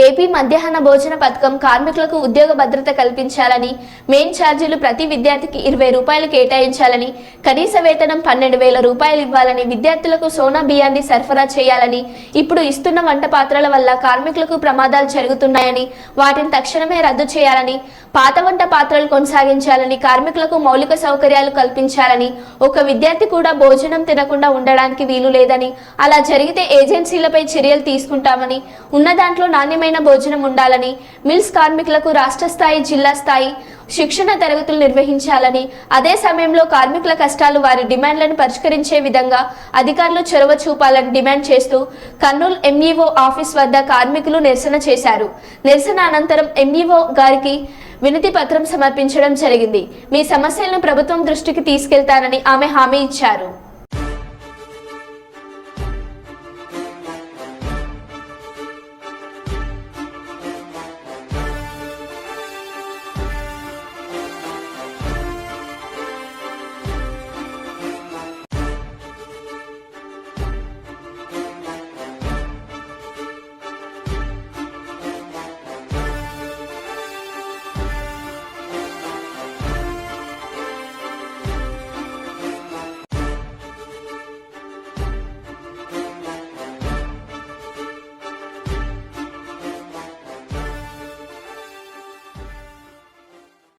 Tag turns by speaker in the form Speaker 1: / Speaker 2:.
Speaker 1: AP మధ్యాహ్న భోజన పథకం కార్మికులకు ఉద్యోగ భద్రత కల్పించాలని, మెయిన్ ఛార్జీలు ప్రతి విద్యార్థికి 20 రూపాయలు కేటాయించాలని, కనీస వేతనం 12,000 రూపాయలు ఇవ్వాలని, విద్యార్థులకు సోనా బియ్యాన్ని సరఫరా చేయాలని, ఇప్పుడు ఇస్తున్న వంట పాత్రల వల్ల కార్మికులకు ప్రమాదాలు జరుగుతున్నాయని వాటిని తక్షణమే రద్దు చేయాలని, పాత వంట పాత్రలు కొనసాగించాలని, కార్మికులకు మౌలిక సౌకర్యాలు కల్పించాలని, ఒక విద్యార్థి కూడా భోజనం తినకుండా ఉండడానికి వీలు లేదని, అలా జరిగితే ఏజెన్సీలపై చర్యలు తీసుకుంటామని, ఉన్న దాంట్లో నాణ్యమైన భోజనం ఉండాలని, మిల్స్ కార్మికులకు రాష్ట్ర స్థాయి, జిల్లా స్థాయి శిక్షణ తరగతులు నిర్వహించాలని, అదే సమయంలో కార్మికుల కష్టాలు, వారి డిమాండ్లను పరిష్కరించే విధంగా అధికారులు చొరవ చూపాలని డిమాండ్ చేస్తూ కర్నూలు ఎంఈఓ ఆఫీస్ వద్ద కార్మికులు నిరసన చేశారు. నిరసన అనంతరం ఎంఈఓ గారికి వినతి పత్రం సమర్పించడం జరిగింది. మీ సమస్యలను ప్రభుత్వం దృష్టికి తీసుకెళ్తానని ఆమె హామీ ఇచ్చారు.